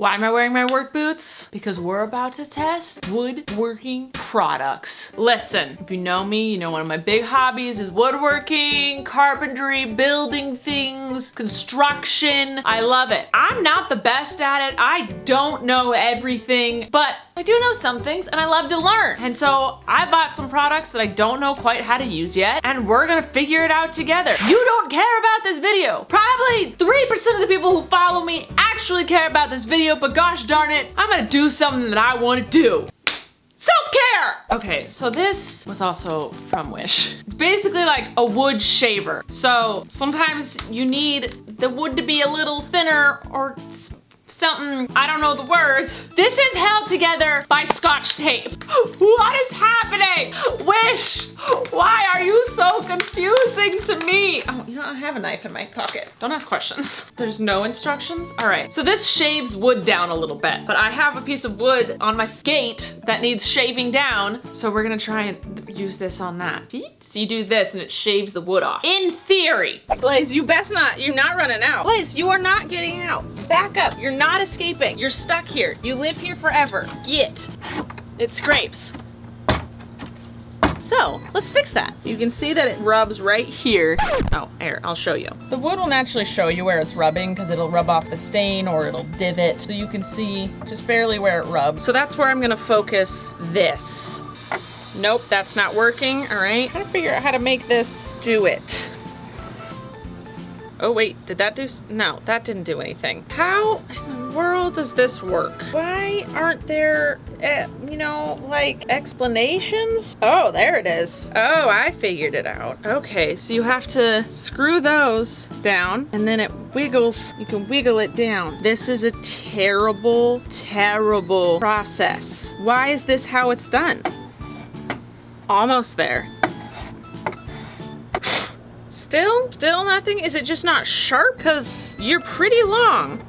Why am I wearing my work boots? Because we're about to test woodworking products. Listen, if you know me, you know one of my big hobbies is woodworking, carpentry, building things, construction. I love it. I'm not the best at it. I don't know everything, but I do know some things and I love to learn. And so I bought some products that I don't know quite how to use yet, and we're gonna figure it out together. You don't care about this video. Probably 3% of the people who follow me actually care about this video, but gosh darn it, I'm gonna do something that I wanna do. Self-care! Okay, so this was also from Wish. It's basically like a wood shaver. So sometimes you need the wood to be a little thinner or something, I don't know the words. This is held together by Scotch tape. What is happening? Wish, why are you so confusing to me? Oh, you know, I have a knife in my pocket. Don't ask questions. There's no instructions? All right, so this shaves wood down a little bit, but I have a piece of wood on my gate that needs shaving down, so we're gonna try and use this on that. See? So you do this and it shaves the wood off. In theory. Blaze, you best not, you're not running out. Blaze, you are not getting out. Back up, you're not escaping. You're stuck here. You live here forever. Get. It scrapes. So, let's fix that. You can see that it rubs right here. Oh, here, I'll show you. The wood will naturally show you where it's rubbing because it'll rub off the stain or it'll divot. So you can see just barely where it rubs. So that's where I'm gonna focus this. Nope, that's not working, all right? I'm trying to figure out how to make this do it. Oh wait, did that do, no, that didn't do anything. How in the world does this work? Why aren't there, you know, like explanations? Oh, there it is. Oh, I figured it out. Okay, so you have to screw those down and then it wiggles, you can wiggle it down. This is a terrible, terrible process. Why is this how it's done? Almost there. Still nothing? Is it just not sharp? Because you're pretty long.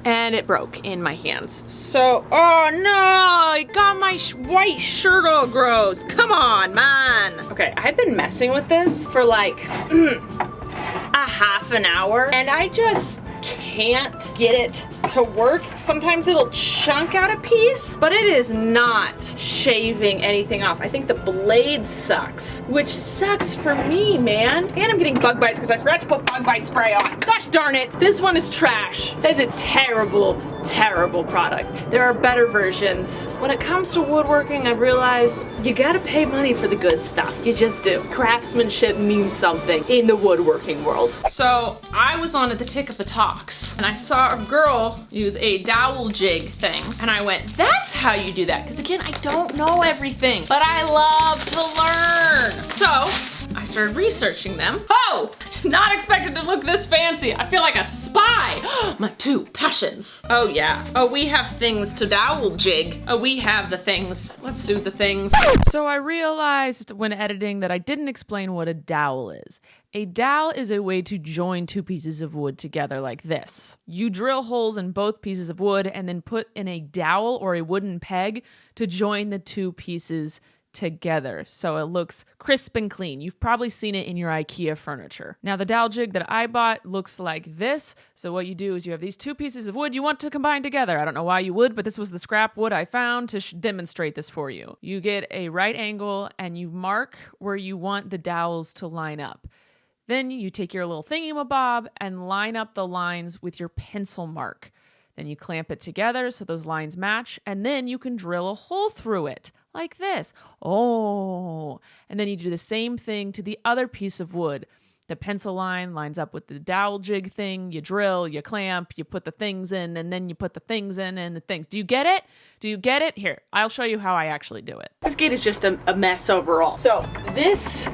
And it broke in my hands. So, oh no, it got my white shirt all gross. Come on, man. Okay, I've been messing with this for like a half an hour and I just can't get it to work. Sometimes it'll chunk out a piece, but it is not shaving anything off. I think the blade sucks, which sucks for me, man. And I'm getting bug bites because I forgot to put bug bite spray on. Gosh darn it, this one is trash. That is a terrible, terrible product. There are better versions. When it comes to woodworking, I've realized you gotta pay money for the good stuff. You just do. Craftsmanship means something in the woodworking world. So I was on at the tick of the talks and I saw a girl use a dowel jig thing and I went, that's how you do that. Because again, I don't know everything, but I love to learn. So I started researching them. Oh, I did not expect it to look this fancy. I feel like a spy. My two passions. Oh yeah. Oh, we have things to dowel jig. Oh, we have the things. Let's do the things. So I realized when editing that I didn't explain what a dowel is. A dowel is a way to join two pieces of wood together like this. You drill holes in both pieces of wood and then put in a dowel or a wooden peg to join the two pieces together so it looks crisp and clean. You've probably seen it in your IKEA furniture. Now the dowel jig that I bought looks like this. So what you do is you have these two pieces of wood you want to combine together. I don't know why you would, but this was the scrap wood I found to demonstrate this for you. You get a right angle and you mark where you want the dowels to line up. Then you take your little thingy-mabob and line up the lines with your pencil mark. Then you clamp it together so those lines match, and then you can drill a hole through it, like this. Oh, and then you do the same thing to the other piece of wood. The pencil line lines up with the dowel jig thing, you drill, you clamp, you put the things in, and then you put the things in and the things. Do you get it? Do you get it? Here, I'll show you how I actually do it. This gate is just a mess overall. So this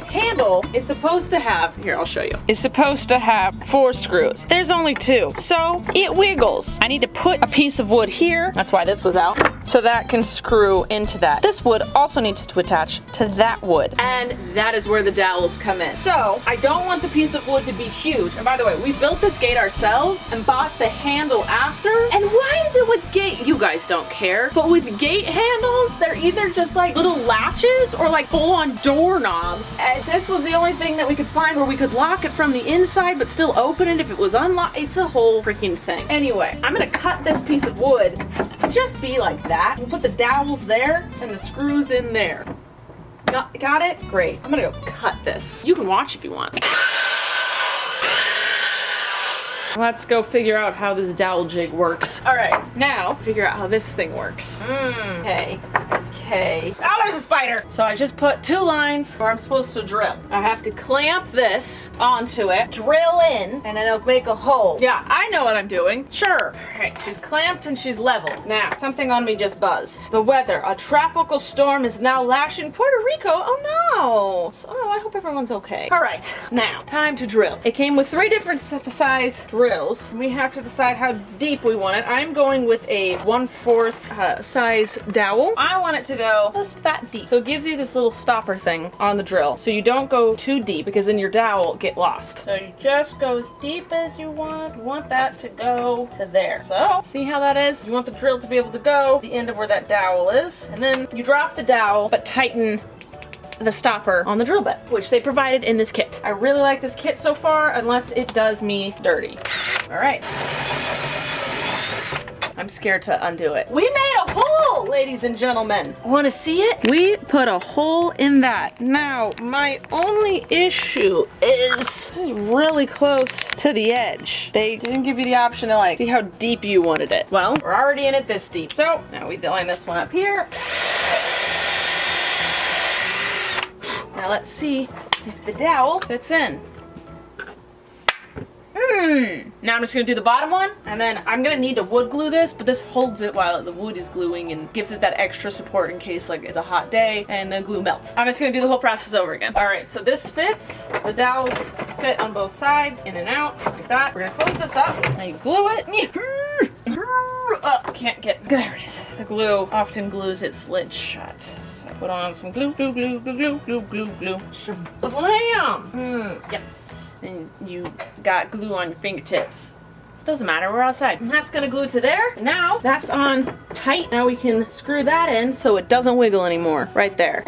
handle is supposed to have, here I'll show you, is supposed to have 4 screws. There's only 2, so it wiggles. I need to put a piece of wood here, that's why this was out, so that can screw into that. This wood also needs to attach to that wood, and that is where the dowels come in. So I don't want the piece of wood to be huge, and by the way, we built this gate ourselves and bought the handle after, and why is it with gate, you guys don't care, but with gate handles, they're either just like little latches or like full-on doorknobs, and This was the only thing that we could find where we could lock it from the inside but still open it if it was unlocked. It's a whole freaking thing. Anyway, I'm gonna cut this piece of wood to just be like that. We'll put the dowels there and the screws in there. Got it? Great. I'm gonna go cut this. You can watch if you want. Let's go figure out how this dowel jig works. All right, now figure out how this thing works. Okay. Oh, there's a spider. So I just put 2 lines where I'm supposed to drill. I have to clamp this onto it, drill in, and then it'll make a hole. Yeah, I know what I'm doing. Sure. All right, she's clamped and she's level. Now, something on me just buzzed. The weather. A tropical storm is now lashing Puerto Rico. Oh no. Oh, I hope everyone's okay. All right, now, time to drill. It came with 3 different size drills. We have to decide how deep we want it. I'm going with a 1/4 size dowel. I want it to go just that deep. So it gives you this little stopper thing on the drill. So you don't go too deep because then your dowel will get lost. So you just go as deep as you want. You want that to go to there. So see how that is? You want the drill to be able to go the end of where that dowel is. And then you drop the dowel but tighten the stopper on the drill bit, which they provided in this kit. I really like this kit so far, unless it does me dirty. All right. I'm scared to undo it. We made a hole, ladies and gentlemen. Want to see it? We put a hole in that. Now, my only issue is it's really close to the edge. They didn't give you the option to like see how deep you wanted it. Well, we're already in it this deep. So now we line this one up here. Now let's see if the dowel fits in. Now I'm just gonna do the bottom one, and then I'm gonna need to wood glue this, but this holds it while the wood is gluing and gives it that extra support in case like it's a hot day and the glue melts. I'm just gonna do the whole process over again. All right, so this fits. The dowels fit on both sides, in and out, like that. We're gonna close this up. Now you glue it. Oh, can't get, there it is. The glue often glues its lid shut. So put on some glue. Blam! Yes. And you got glue on your fingertips. Doesn't matter, we're outside. And that's gonna glue to there. Now that's on tight. Now we can screw that in so it doesn't wiggle anymore. Right there.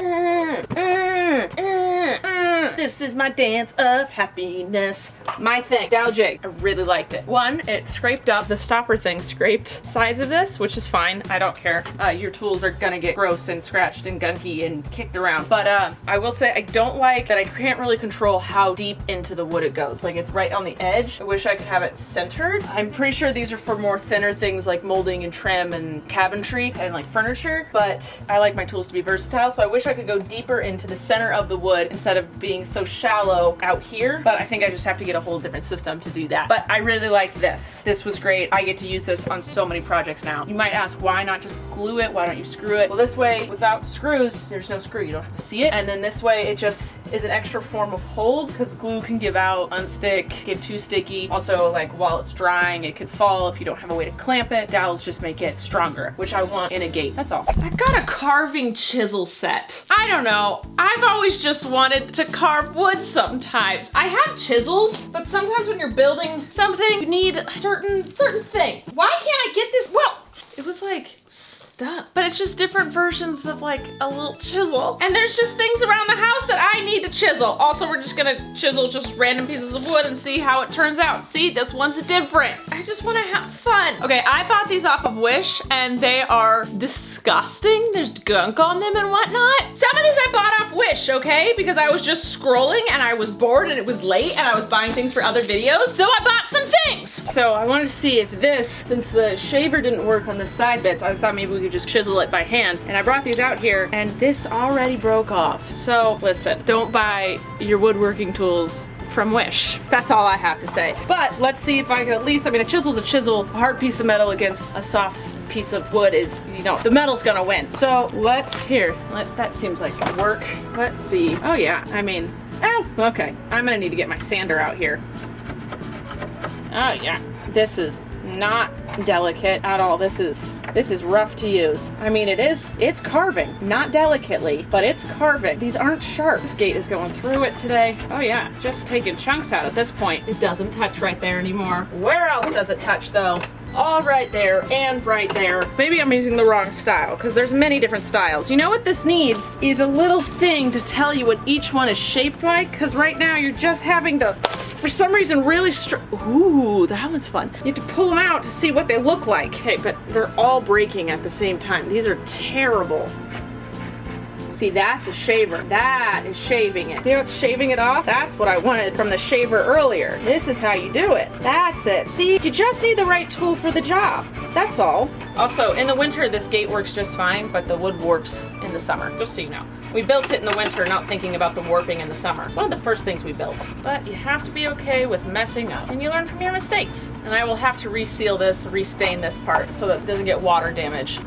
This is my dance of happiness. My thing, Dowel Jig. I really liked it. One, it scraped up, the stopper thing scraped sides of this, which is fine. I don't care. Your tools are gonna get gross and scratched and gunky and kicked around. But I will say I don't like that I can't really control how deep into the wood it goes. Like it's right on the edge. I wish I could have it centered. I'm pretty sure these are for more thinner things like molding and trim and cabinetry and like furniture, but I like my tools to be versatile, so I wish I could go deeper into the center of the wood instead of being so shallow out here, but I think I just have to get a whole different system to do that. But I really liked this. This was great. I get to use this on so many projects now. You might ask, why not just glue it? Why don't you screw it? Well, this way, without screws, there's no screw. You don't have to see it. And then this way, it just is an extra form of hold because glue can give out, unstick, get too sticky. Also, like while it's drying, it could fall if you don't have a way to clamp it. Dowels just make it stronger, which I want in a gate. That's all. I got a carving chisel set. I don't know. I've always just wanted to carve wood sometimes. I have chisels, but sometimes when you're building something, you need a certain thing. Why can't I get this? Well, it was like stuck. But it's just different versions of like a little chisel. And there's just things around the house that I need to chisel. Also, we're just gonna chisel just random pieces of wood and see how it turns out. See, this one's different. I just wanna have fun. Okay, I bought these off of Wish and they are disgusting. There's gunk on them and whatnot. Some of these I bought off Wish, okay? Because I was just scrolling and I was bored and it was late and I was buying things for other videos. So I bought some things. So I wanted to see if this, since the shaver didn't work on the side bits, I thought maybe we could just chisel it by hand. And I brought these out here and this already broke off. So listen, don't buy your woodworking tools from Wish. That's all I have to say. But let's see if I can at least, I mean, a chisel's a chisel. A hard piece of metal against a soft piece of wood is, you know, the metal's gonna win. So let's, that seems like it'll work. Let's see. Oh yeah, I mean, oh, okay. I'm gonna need to get my sander out here. Oh yeah, this is not delicate at all. This is rough to use. I mean, it's carving, not delicately, but it's carving. These aren't sharp. This gate is going through it today. Oh yeah, just taking chunks out at this point. It doesn't touch right there anymore. Where else does it touch though? all right there and right there. Maybe I'm using the wrong style because there's many different styles. You know what this needs is a little thing to tell you what each one is shaped like, because right now you're just having to, for some reason, really ooh, that was fun. You have to pull them out to see what they look like. Okay, but they're all breaking at the same time. These are terrible. See, that's a shaver. That is shaving it. See how it's shaving it off? That's what I wanted from the shaver earlier. This is how you do it. That's it. See, you just need the right tool for the job. That's all. Also, in the winter, this gate works just fine, but the wood warps in the summer, just so you know. We built it in the winter, not thinking about the warping in the summer. It's one of the first things we built. But you have to be okay with messing up, and you learn from your mistakes. And I will have to reseal this, restain this part, so that it doesn't get water damage.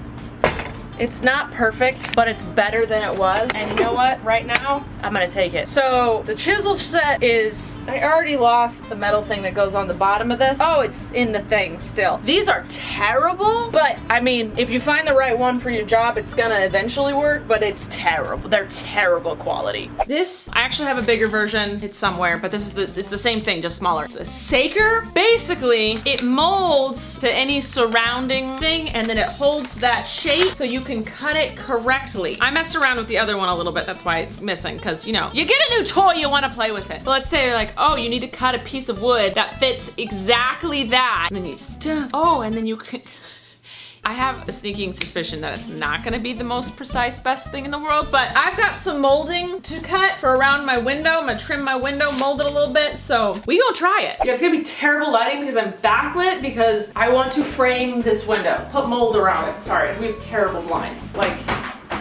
It's not perfect, but it's better than it was. And you know what? Right now, I'm gonna take it. So the chisel set is, I already lost the metal thing that goes on the bottom of this. Oh, it's in the thing still. These are terrible, but I mean, if you find the right one for your job, it's gonna eventually work, but it's terrible. They're terrible quality. This, I actually have a bigger version. It's somewhere, but this is it's the same thing, just smaller. It's a saker. Basically, it molds to any surrounding thing, and then it holds that shape so you can cut it correctly. I messed around with the other one a little bit, that's why it's missing, because you know, you get a new toy, you want to play with it. But let's say like, oh, you need to cut a piece of wood that fits exactly that, and then you and then you can. I have a sneaking suspicion that it's not gonna be the most precise, best thing in the world, but I've got some molding to cut for around my window. I'm gonna trim my window, mold it a little bit, so we gonna try it. Yeah, it's gonna be terrible lighting because I'm backlit because I want to frame this window. Put mold around it. Sorry, we have terrible blinds. Like,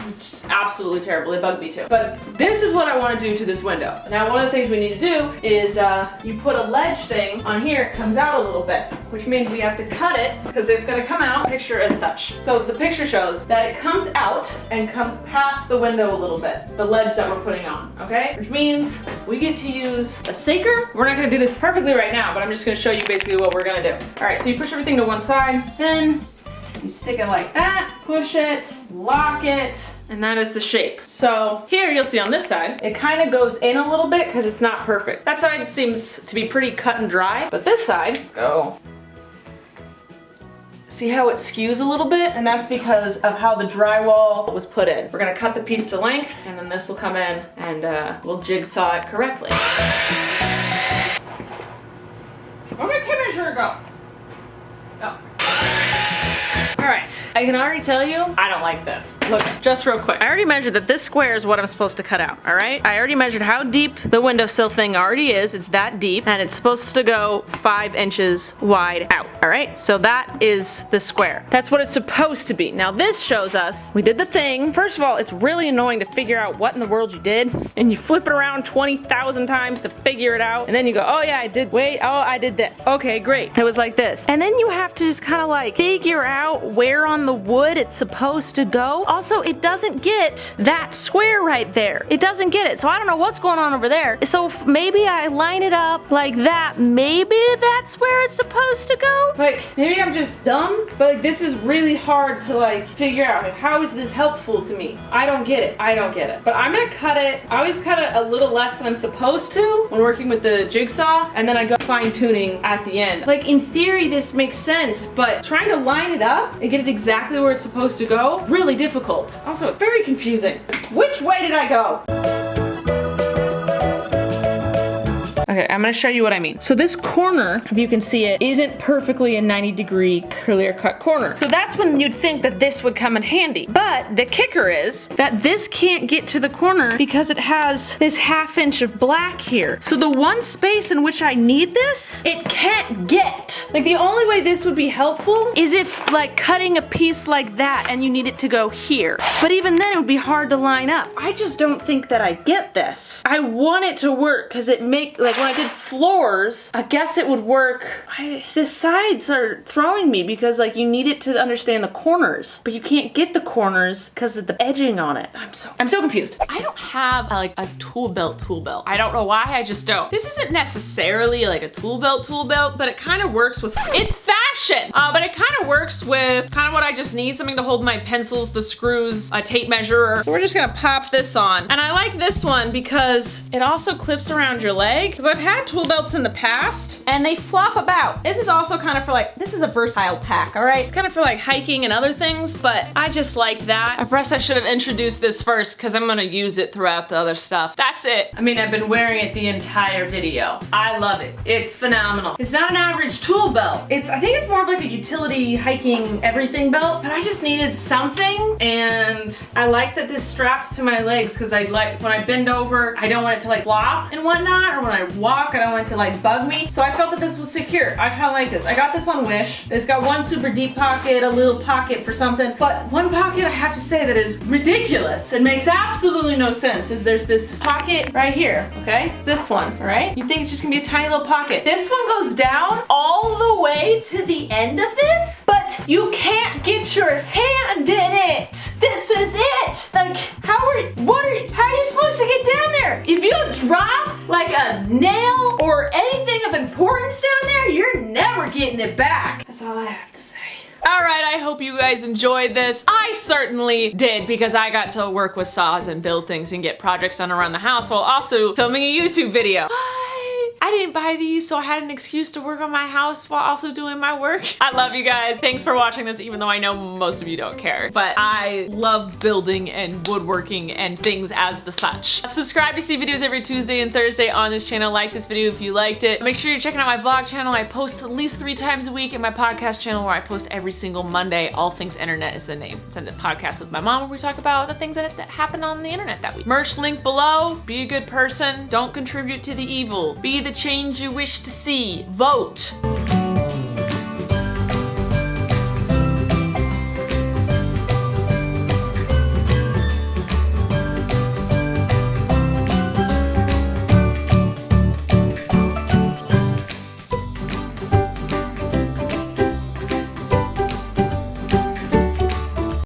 it's absolutely terrible. They bug me too. But this is what I want to do to this window. Now, one of the things we need to do is you put a ledge thing on here. It comes out a little bit, which means we have to cut it because it's going to come out picture as such. So the picture shows that it comes out and comes past the window a little bit, the ledge that we're putting on, okay? Which means we get to use a saker. We're not going to do this perfectly right now, but I'm just going to show you basically what we're going to do. All right, so you push everything to one side, then you stick it like that, push it, lock it, and that is the shape. So here you'll see on this side, it kind of goes in a little bit because it's not perfect. That side seems to be pretty cut and dry, but this side, let's go. See how it skews a little bit? And that's because of how the drywall was put in. We're gonna cut the piece to length, and then this will come in and we'll jigsaw it correctly. Where'd my tape measure go? Oh. Alright, I can already tell you, I don't like this. Look, just real quick. I already measured that this square is what I'm supposed to cut out, alright? I already measured how deep the windowsill thing already is. It's that deep, and it's supposed to go 5 inches wide out, alright? So that is the square. That's what it's supposed to be. Now this shows us, we did the thing. First of all, it's really annoying to figure out what in the world you did, and you flip it around 20,000 times to figure it out, and then you go, oh yeah, I did this. Okay, great. It was like this. And then you have to just kind of like figure out where on the wood it's supposed to go. Also, it doesn't get that square right there. It doesn't get it. So I don't know what's going on over there. So maybe I line it up like that. Maybe that's where it's supposed to go. Like, maybe I'm just dumb, but like this is really hard to like figure out. Like, how is this helpful to me? I don't get it. I don't get it. But I'm gonna cut it. I always cut it a little less than I'm supposed to when working with the jigsaw, and then I go fine tuning at the end. Like, in theory, this makes sense, but trying to line it up and get it exactly where it's supposed to go, really difficult. Also, very confusing. Which way did I go? Okay, I'm gonna show you what I mean. So this corner, if you can see it, isn't perfectly a 90-degree clear cut corner. So that's when you'd think that this would come in handy. But the kicker is that this can't get to the corner because it has this 1/2 inch of black here. So the one space in which I need this, it can't get. Like, the only way this would be helpful is if like cutting a piece like that and you need it to go here. But even then it would be hard to line up. I just don't think that I get this. I want it to work because it like when I did floors, I guess it would work. The sides are throwing me because like you need it to understand the corners, but you can't get the corners because of the edging on it. I'm so confused. I don't have like a tool belt. I don't know why, I just don't. This isn't necessarily like a tool belt, but it kind of works with, it's fashion, but it kind of works with kind of what I just need, something to hold my pencils, the screws, a tape measure. So we're just gonna pop this on. And I like this one because it also clips around your leg, because I I've had tool belts in the past and they flop about. This is also kind of for like, this is a versatile pack, all right? It's kind of for like hiking and other things, but I just liked that. I guess I should have introduced this first because I'm gonna use it throughout the other stuff. That's it. I mean, I've been wearing it the entire video. I love it. It's phenomenal. It's not an average tool belt. I think it's more of like a utility hiking everything belt, but I just needed something, and I like that this straps to my legs because I like when I bend over, I don't want it to like flop and whatnot, or when I walk, I don't want it to like bug me. So I felt that this was secure. I kind of like this. I got this on Wish. It's got one super deep pocket, a little pocket for something, but one pocket I have to say that is ridiculous. It makes absolutely no sense. Is there's this pocket right here, okay? This one, all right? You think it's just gonna be a tiny little pocket. This one goes down all the way to the end of this, but you can't get your hand in it. This is it. Like, how are you supposed to get down there? If you dropped like a nail or anything of importance down there, you're never getting it back. That's all I have to say. All right, I hope you guys enjoyed this. I certainly did, because I got to work with saws and build things and get projects done around the house while also filming a YouTube video. I didn't buy these, so I had an excuse to work on my house while also doing my work. I love you guys. Thanks for watching this, even though I know most of you don't care. But I love building and woodworking and things as the such. Subscribe to see videos every Tuesday and Thursday on this channel. Like this video if you liked it. Make sure you're checking out my vlog channel. I post at least 3 times a week, and my podcast channel where I post every single Monday. All Things Internet is the name. It's a podcast with my mom where we talk about the things that happened on the internet that week. Merch link below. Be a good person. Don't contribute to the evil. Be the change you wish to see. Vote.